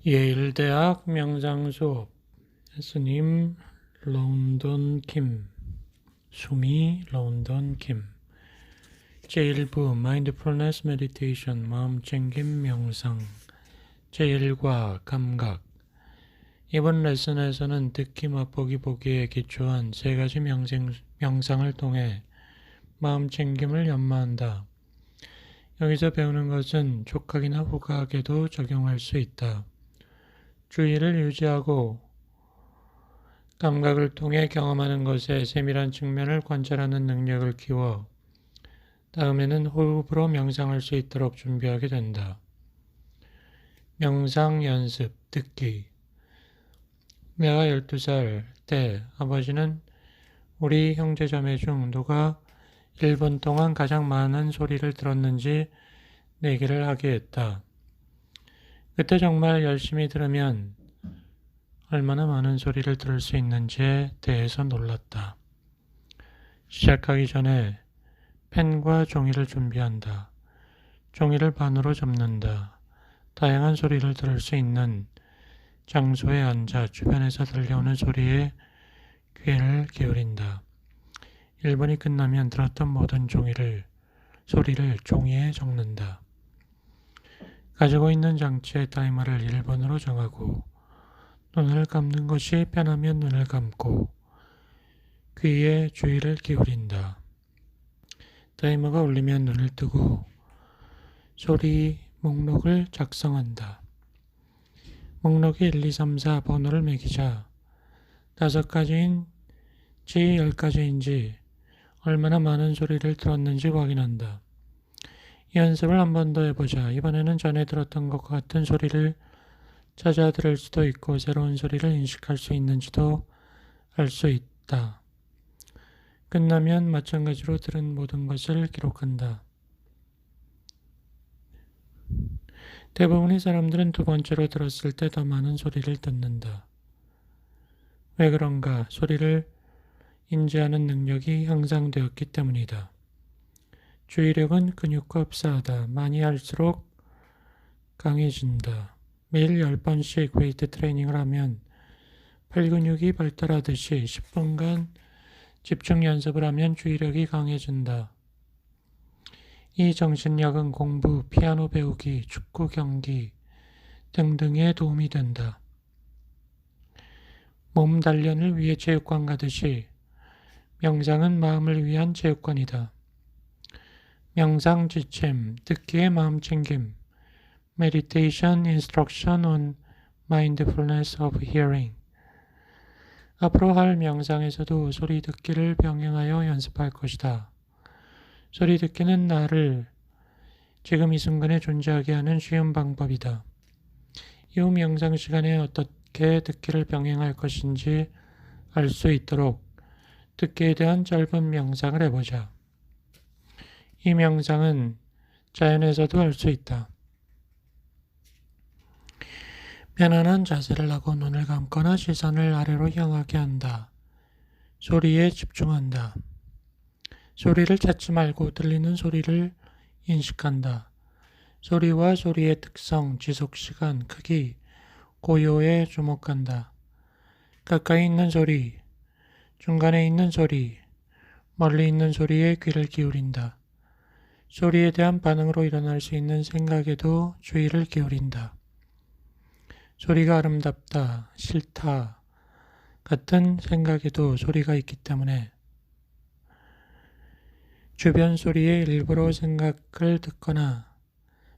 예일대학 명상수업 스님 런던 김 수미 런던 김 제1부 마인드풀니스 메디테이션 마음챙김 명상 제1과 감각. 이번 레슨에서는 듣기 맛보기 보기에 기초한 세 가지 명상을 통해 마음챙김을 연마한다. 여기서 배우는 것은 촉각이나 후각에도 적용할 수 있다. 주의를 유지하고 감각을 통해 경험하는 것의 세밀한 측면을 관찰하는 능력을 키워 다음에는 호흡으로 명상할 수 있도록 준비하게 된다. 명상 연습, 듣기. 내가 12살 때 아버지는 우리 형제자매 중 누가 1분 동안 가장 많은 소리를 들었는지 내기를 하게 했다. 그때 정말 열심히 들으면 얼마나 많은 소리를 들을 수 있는지에 대해서 놀랐다. 시작하기 전에 펜과 종이를 준비한다. 종이를 반으로 접는다. 다양한 소리를 들을 수 있는 장소에 앉아 주변에서 들려오는 소리에 귀를 기울인다. 1분이 끝나면 들었던 모든 소리를 종이에 적는다. 가지고 있는 장치의 타이머를 1분으로 정하고 눈을 감는 것이 편하면 눈을 감고 귀에 주의를 기울인다. 타이머가 울리면 눈을 뜨고 소리 목록을 작성한다. 목록에 1, 2, 3, 4 번호를 매기자 5가지인지 10가지인지 얼마나 많은 소리를 들었는지 확인한다. 이 연습을 한 번 더 해보자. 이번에는 전에 들었던 것과 같은 소리를 찾아 들을 수도 있고 새로운 소리를 인식할 수 있는지도 알 수 있다. 끝나면 마찬가지로 들은 모든 것을 기록한다. 대부분의 사람들은 두 번째로 들었을 때 더 많은 소리를 듣는다. 왜 그런가? 소리를 인지하는 능력이 향상되었기 때문이다. 주의력은 근육과 흡사하다. 많이 할수록 강해진다. 매일 10번씩 웨이트 트레이닝을 하면 팔 근육이 발달하듯이 10분간 집중 연습을 하면 주의력이 강해진다. 이 정신력은 공부, 피아노 배우기, 축구 경기 등등에 도움이 된다. 몸 단련을 위해 체육관 가듯이 명상은 마음을 위한 체육관이다. 명상 지침, 듣기의 마음챙김, Meditation Instruction on Mindfulness of Hearing. 앞으로 할 명상에서도 소리 듣기를 병행하여 연습할 것이다. 소리 듣기는 나를 지금 이 순간에 존재하게 하는 쉬운 방법이다. 이후 명상 시간에 어떻게 듣기를 병행할 것인지 알 수 있도록 듣기에 대한 짧은 명상을 해보자. 이 명상은 자연에서도 할 수 있다. 편안한 자세를 하고 눈을 감거나 시선을 아래로 향하게 한다. 소리에 집중한다. 소리를 찾지 말고 들리는 소리를 인식한다. 소리와 소리의 특성, 지속시간, 크기, 고요에 주목한다. 가까이 있는 소리, 중간에 있는 소리, 멀리 있는 소리에 귀를 기울인다. 소리에 대한 반응으로 일어날 수 있는 생각에도 주의를 기울인다. 소리가 아름답다, 싫다 같은 생각에도 소리가 있기 때문에 주변 소리에 일부러 생각을 듣거나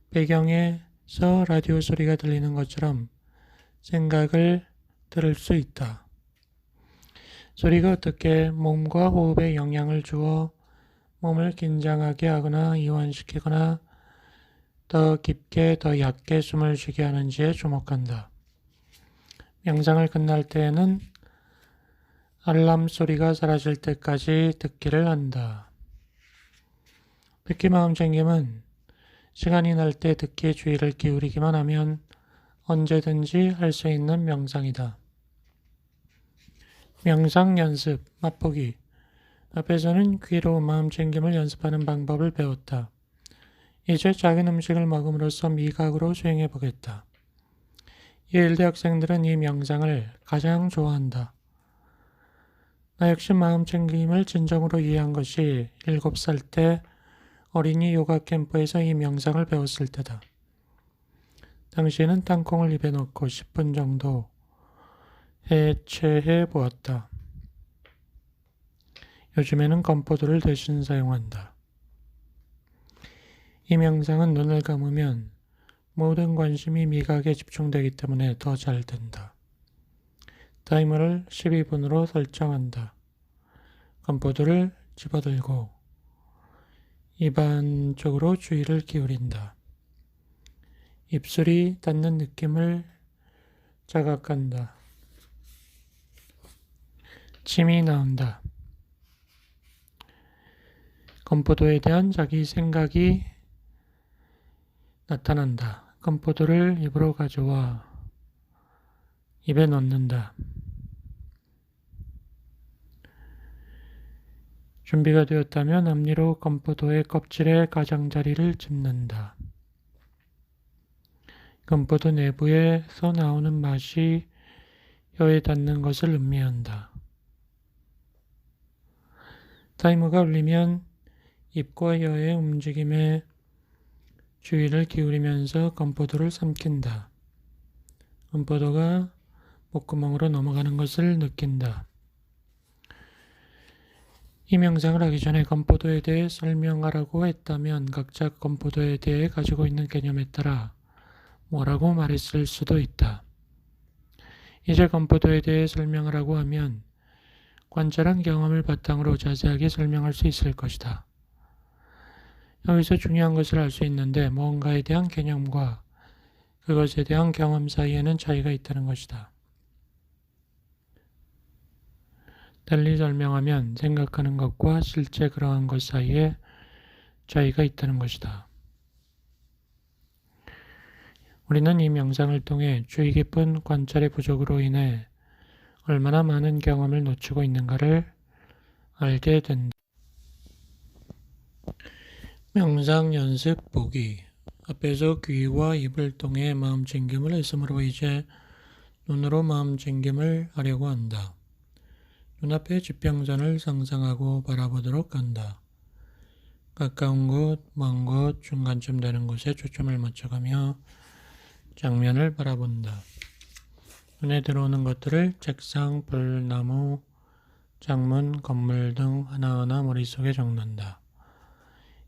배경에서 라디오 소리가 들리는 것처럼 생각을 들을 수 있다. 소리가 어떻게 몸과 호흡에 영향을 주어 몸을 긴장하게 하거나 이완시키거나 더 깊게 더 얕게 숨을 쉬게 하는지에 주목한다. 명상을 끝날 때에는 알람 소리가 사라질 때까지 듣기를 한다. 듣기 마음챙김은 시간이 날 때 듣기에 주의를 기울이기만 하면 언제든지 할 수 있는 명상이다. 명상 연습, 맛보기. 앞에서는 귀로 마음챙김을 연습하는 방법을 배웠다. 이제 작은 음식을 먹음으로써 미각으로 수행해 보겠다. 예일대 학생들은 이 명상을 가장 좋아한다. 나 역시 마음 챙김을 진정으로 이해한 것이 7살 때 어린이 요가 캠프에서 이 명상을 배웠을 때다. 당시에는 땅콩을 입에 넣고 10분 정도 해체해 보았다. 요즘에는 건포도를 대신 사용한다. 이 명상은 눈을 감으면 모든 관심이 미각에 집중되기 때문에 더 잘 된다. 타이머를 12분으로 설정한다. 건포도를 집어들고 입안 쪽으로 주의를 기울인다. 입술이 닿는 느낌을 자각한다. 침이 나온다. 건포도에 대한 자기 생각이 나타난다. 건포도를 입으로 가져와 입에 넣는다. 준비가 되었다면 앞니로 건포도의 껍질의 가장자리를 짚는다. 건포도 내부에서 나오는 맛이 혀에 닿는 것을 음미한다. 타이머가 울리면 입과 혀의 움직임에 주의를 기울이면서 건포도를 삼킨다. 건포도가 목구멍으로 넘어가는 것을 느낀다. 이 명상을 하기 전에 건포도에 대해 설명하라고 했다면 각자 건포도에 대해 가지고 있는 개념에 따라 뭐라고 말했을 수도 있다. 이제 건포도에 대해 설명하라고 하면 관찰한 경험을 바탕으로 자세하게 설명할 수 있을 것이다. 여기서 중요한 것을 알 수 있는데 무언가에 대한 개념과 그것에 대한 경험 사이에는 차이가 있다는 것이다. 달리 설명하면 생각하는 것과 실제 그러한 것 사이에 차이가 있다는 것이다. 우리는 이 명상을 통해 주의 깊은 관찰의 부족으로 인해 얼마나 많은 경험을 놓치고 있는가를 알게 된다. 명상 연습 보기. 앞에서 귀와 입을 통해 마음 챙김을 했으므로 이제 눈으로 마음 챙김을 하려고 한다. 눈앞의 지평선을 상상하고 바라보도록 한다. 가까운 곳, 먼 곳, 중간쯤 되는 곳에 초점을 맞춰가며 장면을 바라본다. 눈에 들어오는 것들을 책상, 불, 나무, 창문, 건물 등 하나하나 머릿속에 적는다.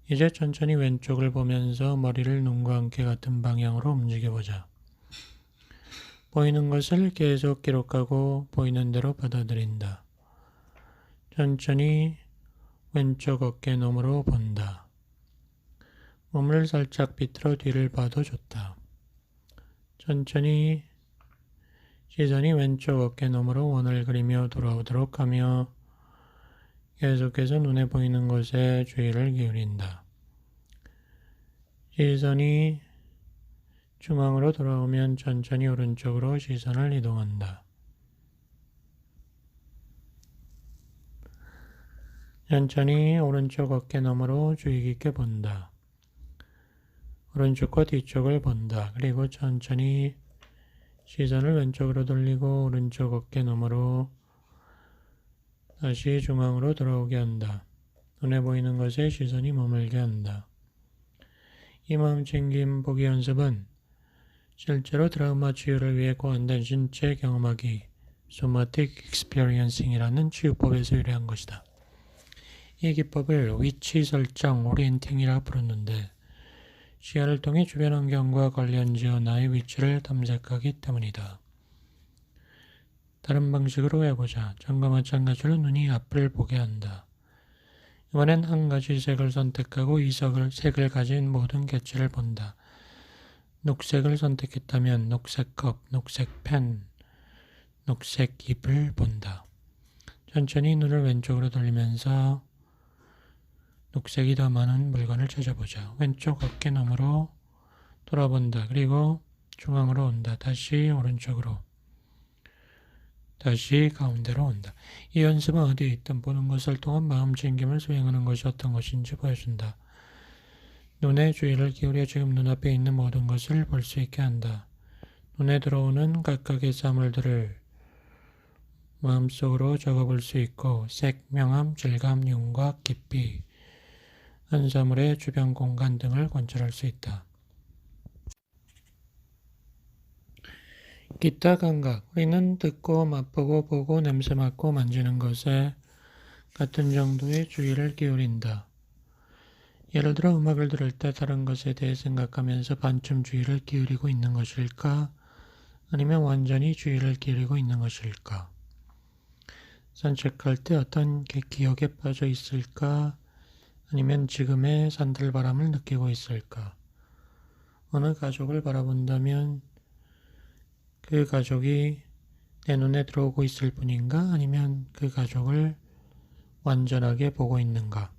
이제 천천히 왼쪽을 보면서 머리를 눈과 함께 같은 방향으로 움직여보자. 보이는 것을 계속 기록하고 보이는 대로 받아들인다. 천천히 왼쪽 어깨 너머로 본다. 몸을 살짝 비틀어 뒤를 봐도 좋다. 천천히 시선이 왼쪽 어깨 너머로 원을 그리며 돌아오도록 하며 계속해서 눈에 보이는 곳에 주의를 기울인다. 시선이 중앙으로 돌아오면 천천히 오른쪽으로 시선을 이동한다. 천천히 오른쪽 어깨 너머로 주의 깊게 본다. 오른쪽과 뒤쪽을 본다. 그리고 천천히 시선을 왼쪽으로 돌리고 오른쪽 어깨 너머로 다시 중앙으로 돌아오게 한다. 눈에 보이는 것에 시선이 머물게 한다. 이 마음챙김 보기 연습은 실제로 트라우마 치유를 위해 고안된 신체 경험하기 소마틱 익스피리언싱이라는 치유법에서 유래한 것이다. 이 기법을 위치 설정 오리엔팅이라 부르는데 시야를 통해 주변 환경과 관련지어 나의 위치를 탐색하기 때문이다. 다른 방식으로 해보자. 전과 마찬가지로 눈이 앞을 보게 한다. 이번엔 한 가지 색을 선택하고 이 색을 가진 모든 개체를 본다. 녹색을 선택했다면 녹색 컵, 녹색 펜, 녹색 잎을 본다. 천천히 눈을 왼쪽으로 돌리면서 녹색이 더 많은 물건을 찾아보자. 왼쪽 어깨 너머로 돌아본다. 그리고 중앙으로 온다. 다시 오른쪽으로. 다시 가운데로 온다. 이 연습은 어디에 있든 보는 것을 통한 마음 챙김을 수행하는 것이 어떤 것인지 보여준다. 눈에 주의를 기울여 지금 눈앞에 있는 모든 것을 볼 수 있게 한다. 눈에 들어오는 각각의 사물들을 마음속으로 적어볼 수 있고 색, 명암, 질감, 윤곽, 깊이, 한 사물의 주변 공간 등을 관찰할 수 있다. 기타 감각, 우리는 듣고 맛보고 보고 냄새 맡고 만지는 것에 같은 정도의 주의를 기울인다. 예를 들어 음악을 들을 때 다른 것에 대해 생각하면서 반쯤 주의를 기울이고 있는 것일까? 아니면 완전히 주의를 기울이고 있는 것일까? 산책할 때 어떤 기억에 빠져 있을까? 아니면 지금의 산들바람을 느끼고 있을까? 어느 가족을 바라본다면 그 가족이 내 눈에 들어오고 있을 뿐인가? 아니면 그 가족을 완전하게 보고 있는가?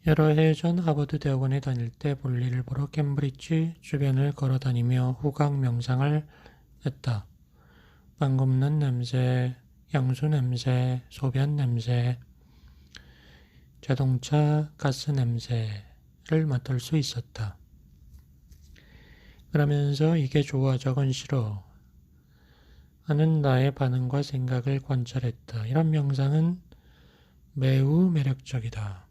여러 해 전 하버드 대학원에 다닐 때 볼일을 보러 캠브리지 주변을 걸어 다니며 후각 명상을 했다. 빵 굽는 냄새, 향수 냄새, 소변 냄새, 자동차 가스 냄새를 맡을 수 있었다. 그러면서 이게 좋아 저건 싫어 하는 나의 반응과 생각을 관찰했다. 이런 명상은 매우 매력적이다.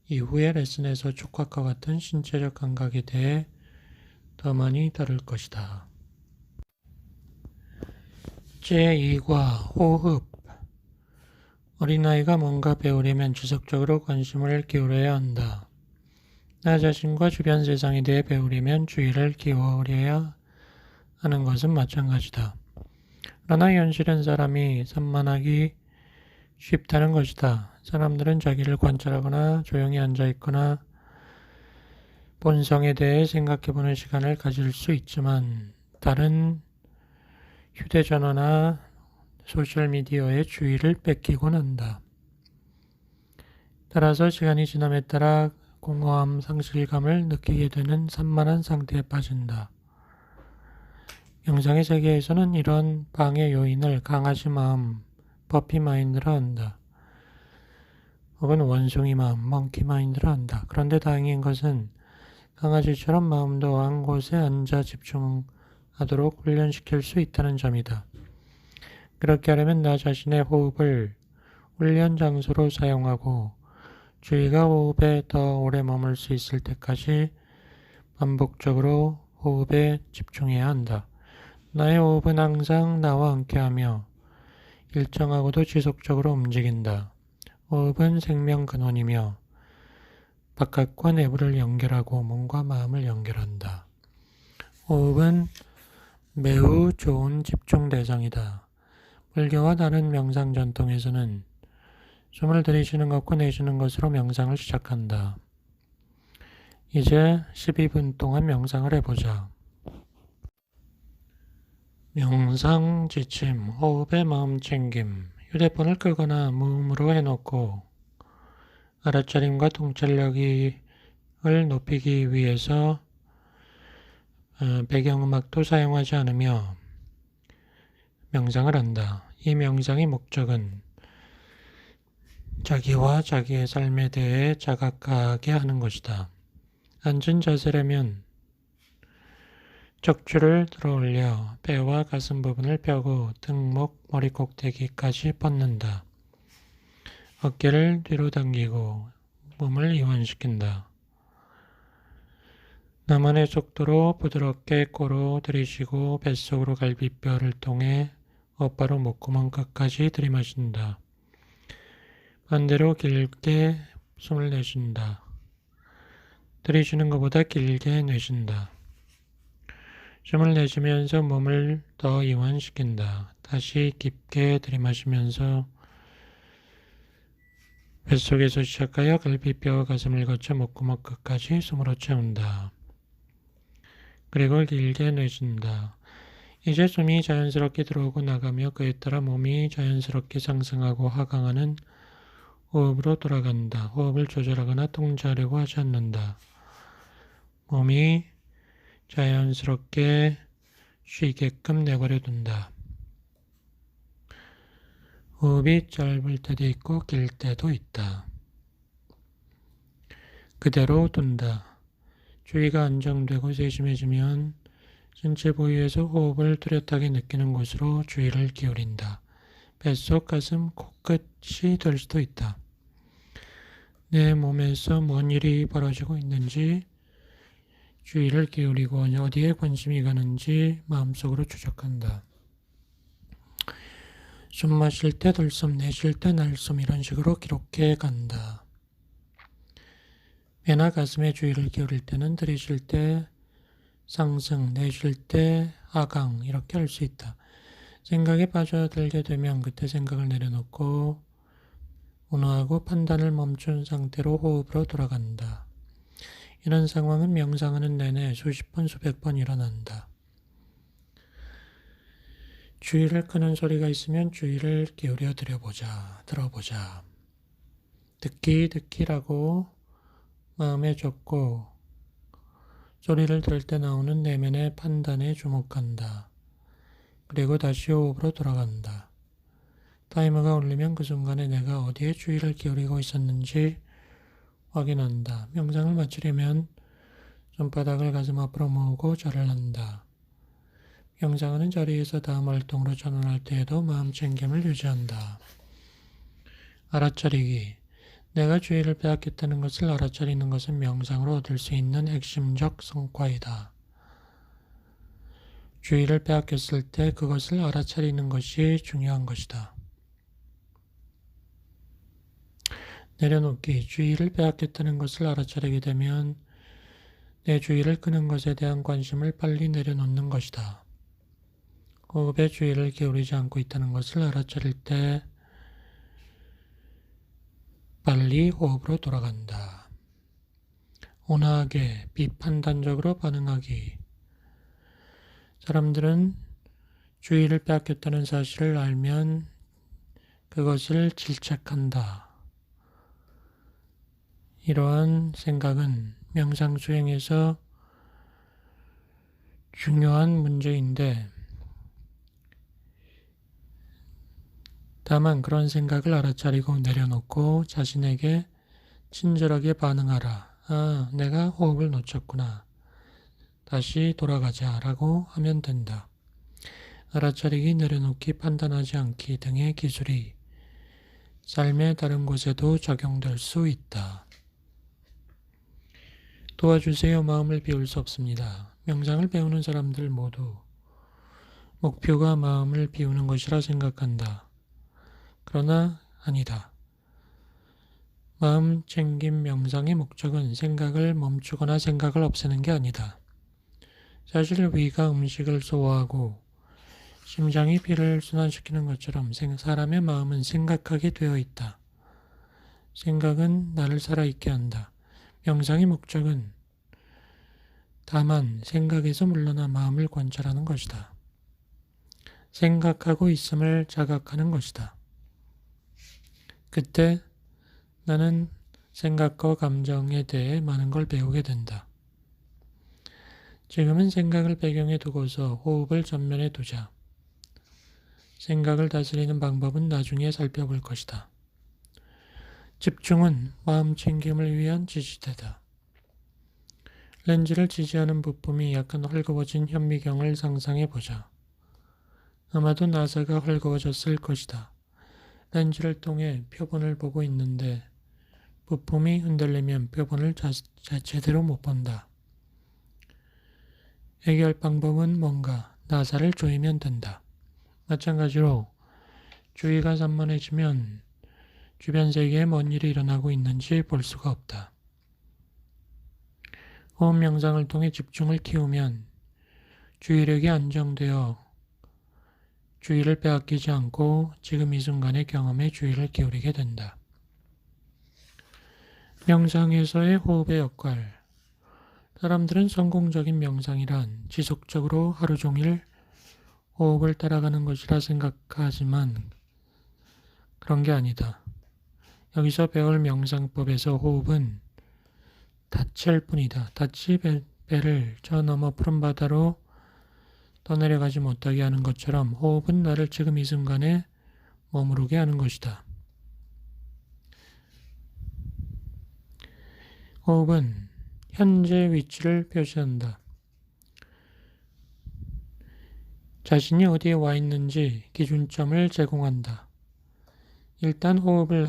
이후의 레슨에서 촉각과 같은 신체적 감각에 대해 더 많이 다룰 것이다. 제2과 호흡. 어린아이가 뭔가 배우려면 지속적으로 관심을 기울여야 한다. 나 자신과 주변 세상에 대해 배우려면 주의를 기울여야 하는 것은 마찬가지다. 그러나 현실은 사람이 산만하기 쉽다는 것이다. 사람들은 자기를 관찰하거나 조용히 앉아있거나 본성에 대해 생각해보는 시간을 가질 수 있지만 다른 휴대전화나 소셜미디어의 주의를 뺏기곤 한다. 따라서 시간이 지남에 따라 공허함, 상실감을 느끼게 되는 산만한 상태에 빠진다. 명상의 세계에서는 이런 방해 요인을 강아지 마음, 퍼피 마인드라 한다. 혹은 원숭이 마음, 멍키 마인드라 한다. 그런데 다행인 것은 강아지처럼 마음도 한 곳에 앉아 집중하도록 훈련시킬 수 있다는 점이다. 그렇게 하려면 나 자신의 호흡을 훈련 장소로 사용하고 주의가 호흡에 더 오래 머물 수 있을 때까지 반복적으로 호흡에 집중해야 한다. 나의 호흡은 항상 나와 함께하며 일정하고도 지속적으로 움직인다. 호흡은 생명 근원이며 바깥과 내부를 연결하고 몸과 마음을 연결한다. 호흡은 매우 좋은 집중 대상이다. 불교와 다른 명상 전통에서는 숨을 들이쉬는 것과 내쉬는 것으로 명상을 시작한다. 이제 12분 동안 명상을 해보자. 명상 지침, 호흡에 마음 챙김. 휴대폰을 끄거나 무음으로 해놓고 알아차림과 통찰력을 높이기 위해서 배경음악도 사용하지 않으며 명상을 한다. 이 명상의 목적은 자기와 자기의 삶에 대해 자각하게 하는 것이다. 앉은 자세라면 척추를 들어올려 배와 가슴 부분을 펴고 등목, 머리 꼭대기까지 뻗는다. 어깨를 뒤로 당기고 몸을 이완시킨다. 나만의 속도로 부드럽게 코로 들이쉬고 뱃속으로 갈비뼈를 통해 어빠로 목구멍 끝까지 들이마신다. 반대로 길게 숨을 내쉰다. 들이쉬는 것보다 길게 내쉰다. 숨을 내쉬면서 몸을 더 이완시킨다. 다시 깊게 들이마시면서 뱃속에서 시작하여 갈비뼈와 가슴을 거쳐 목구멍 끝까지 숨으로 채운다. 그리고 길게 내쉰다. 이제 숨이 자연스럽게 들어오고 나가며 그에 따라 몸이 자연스럽게 상승하고 하강하는 호흡으로 돌아간다. 호흡을 조절하거나 통제하려고 하지 않는다. 몸이 자연스럽게 쉬게끔 내버려 둔다. 호흡이 짧을 때도 있고 길 때도 있다. 그대로 둔다. 주의가 안정되고 세심해지면 신체 부위에서 호흡을 뚜렷하게 느끼는 곳으로 주의를 기울인다. 뱃속, 가슴, 코끝이 될 수도 있다. 내 몸에서 뭔 일이 벌어지고 있는지 주의를 기울이고 어디에 관심이 가는지 마음속으로 추적한다. 숨 마실 때 들숨, 내쉴 때 날숨 이런 식으로 기록해 간다. 배나 가슴에 주의를 기울일 때는 들이쉴 때 상승, 내쉴 때 하강 이렇게 할 수 있다. 생각에 빠져들게 되면 그때 생각을 내려놓고 운화하고 판단을 멈춘 상태로 호흡으로 돌아간다. 이런 상황은 명상하는 내내 수십 번, 수백 번 일어난다. 주의를 끄는 소리가 있으면 주의를 기울여 들어보자. 듣기라고 마음에 적고 소리를 들을 때 나오는 내면의 판단에 주목한다. 그리고 다시 호흡으로 돌아간다. 타이머가 울리면 그 순간에 내가 어디에 주의를 기울이고 있었는지 확인한다. 명상을 마치려면 손바닥을 가슴 앞으로 모으고 절을 한다. 명상하는 자리에서 다음 활동으로 전환할 때에도 마음 챙김을 유지한다. 알아차리기. 내가 주의를 빼앗겼다는 것을 알아차리는 것은 명상으로 얻을 수 있는 핵심적 성과이다. 주의를 빼앗겼을 때 그것을 알아차리는 것이 중요한 것이다. 내려놓기. 주의를 빼앗겼다는 것을 알아차리게 되면 내 주의를 끄는 것에 대한 관심을 빨리 내려놓는 것이다. 호흡에 주의를 기울이지 않고 있다는 것을 알아차릴 때 빨리 호흡으로 돌아간다. 온화하게, 비판단적으로 반응하기. 사람들은 주의를 빼앗겼다는 사실을 알면 그것을 질책한다. 이러한 생각은 명상 수행에서 중요한 문제인데 다만 그런 생각을 알아차리고 내려놓고 자신에게 친절하게 반응하라. 아, 내가 호흡을 놓쳤구나. 다시 돌아가자 라고 하면 된다. 알아차리기, 내려놓기, 판단하지 않기 등의 기술이 삶의 다른 곳에도 적용될 수 있다. 도와주세요. 마음을 비울 수 없습니다. 명상을 배우는 사람들 모두 목표가 마음을 비우는 것이라 생각한다. 그러나 아니다. 마음 챙김 명상의 목적은 생각을 멈추거나 생각을 없애는 게 아니다. 사실 위가 음식을 소화하고 심장이 피를 순환시키는 것처럼 사람의 마음은 생각하게 되어 있다. 생각은 나를 살아있게 한다. 명상의 목적은 다만 생각에서 물러나 마음을 관찰하는 것이다. 생각하고 있음을 자각하는 것이다. 그때 나는 생각과 감정에 대해 많은 걸 배우게 된다. 지금은 생각을 배경에 두고서 호흡을 전면에 두자. 생각을 다스리는 방법은 나중에 살펴볼 것이다. 집중은 마음 챙김을 위한 지지대다. 렌즈를 지지하는 부품이 약간 헐거워진 현미경을 상상해 보자. 아마도 나사가 헐거워졌을 것이다. 렌즈를 통해 표본을 보고 있는데 부품이 흔들리면 표본을 제대로 못 본다. 해결 방법은 뭔가 나사를 조이면 된다. 마찬가지로 주의가 산만해지면 주변 세계에 뭔 일이 일어나고 있는지 볼 수가 없다. 호흡 명상을 통해 집중을 키우면 주의력이 안정되어 주의를 빼앗기지 않고 지금 이 순간의 경험에 주의를 기울이게 된다. 명상에서의 호흡의 역할. 사람들은 성공적인 명상이란 지속적으로 하루 종일 호흡을 따라가는 것이라 생각하지만 그런 게 아니다. 여기서 배울 명상법에서 호흡은 닻일 뿐이다. 닻이 배를 저 너머 푸른 바다로 떠내려가지 못하게 하는 것처럼 호흡은 나를 지금 이 순간에 머무르게 하는 것이다. 호흡은 현재 위치를 표시한다. 자신이 어디에 와 있는지 기준점을 제공한다. 일단 호흡을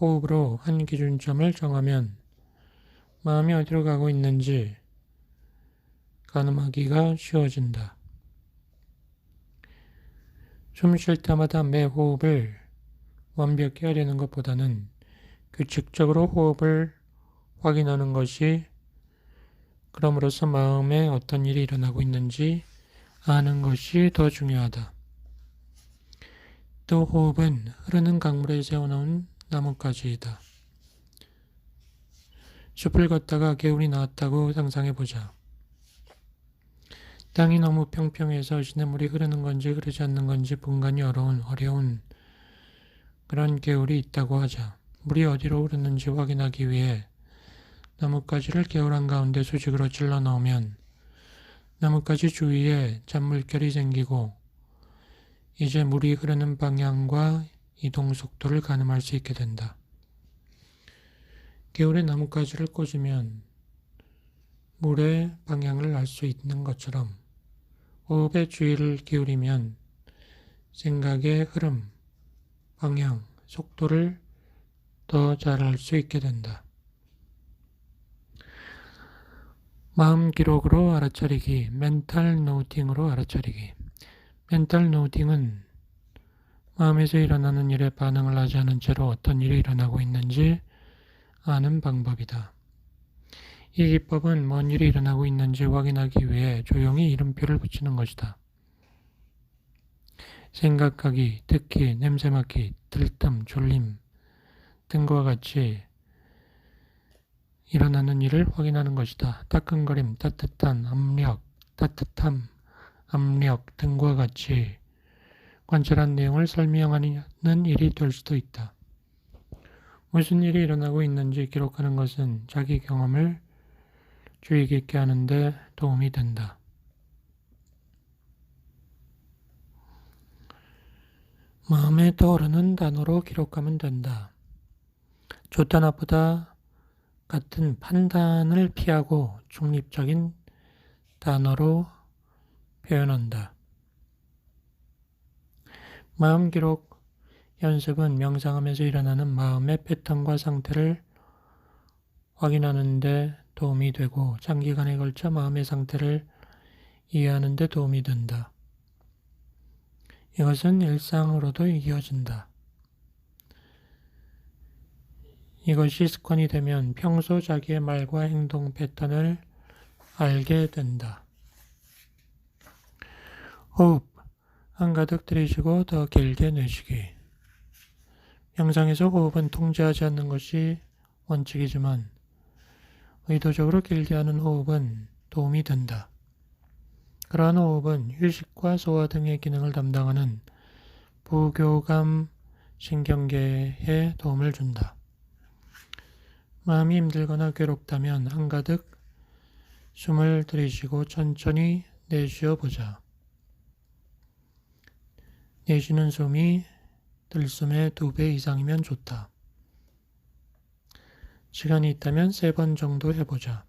호흡으로 한 기준점을 정하면 마음이 어디로 가고 있는지 가늠하기가 쉬워진다. 숨 쉴 때마다 매 호흡을 완벽히 하려는 것보다는 규칙적으로 호흡을 확인하는 것이 그럼으로써 마음에 어떤 일이 일어나고 있는지 아는 것이 더 중요하다. 또 호흡은 흐르는 강물에 세워놓은 나뭇가지이다. 숲을 걷다가 개울이 나왔다고 상상해보자. 땅이 너무 평평해서 시냇물이 흐르는 건지 흐르지 않는 건지 분간이 어려운 그런 개울이 있다고 하자. 물이 어디로 흐르는지 확인하기 위해 나뭇가지를 개울 한가운데 수직으로 찔러 넣으면 나뭇가지 주위에 잔물결이 생기고 이제 물이 흐르는 방향과 이동 속도를 가늠할 수 있게 된다. 개울에 나뭇가지를 꽂으면 물의 방향을 알 수 있는 것처럼 호흡의 주의를 기울이면 생각의 흐름, 방향, 속도를 더 잘 알 수 있게 된다. 마음 기록으로 알아차리기, 멘탈 노팅으로 알아차리기. 멘탈 노팅은 마음에서 일어나는 일에 반응을 하지 않은 채로 어떤 일이 일어나고 있는지 아는 방법이다. 이 기법은 뭔 일이 일어나고 있는지 확인하기 위해 조용히 이름표를 붙이는 것이다. 생각하기, 듣기, 냄새 맡기, 들뜸, 졸림 등과 같이 일어나는 일을 확인하는 것이다. 따끔거림, 따뜻함, 압력 등과 같이 관찰한 내용을 설명하는 일이 될 수도 있다. 무슨 일이 일어나고 있는지 기록하는 것은 자기 경험을 주의 깊게 하는 데 도움이 된다. 마음에 떠오르는 단어로 기록하면 된다. 좋다 나쁘다 같은 판단을 피하고 중립적인 단어로 표현한다. 마음 기록 연습은 명상하면서 일어나는 마음의 패턴과 상태를 확인하는 데 도움이 되고 장기간에 걸쳐 마음의 상태를 이해하는 데 도움이 된다. 이것은 일상으로도 이어진다. 이것이 습관이 되면 평소 자기의 말과 행동 패턴을 알게 된다. 호흡, 한가득 들이쉬고 더 길게 내쉬기. 명상에서 호흡은 통제하지 않는 것이 원칙이지만 의도적으로 길게 하는 호흡은 도움이 된다. 그러한 호흡은 휴식과 소화 등의 기능을 담당하는 부교감 신경계에 도움을 준다. 마음이 힘들거나 괴롭다면 한가득 숨을 들이쉬고 천천히 내쉬어 보자. 내쉬는 숨이 들숨의 2배 이상이면 좋다. 시간이 있다면 3번 정도 해보자.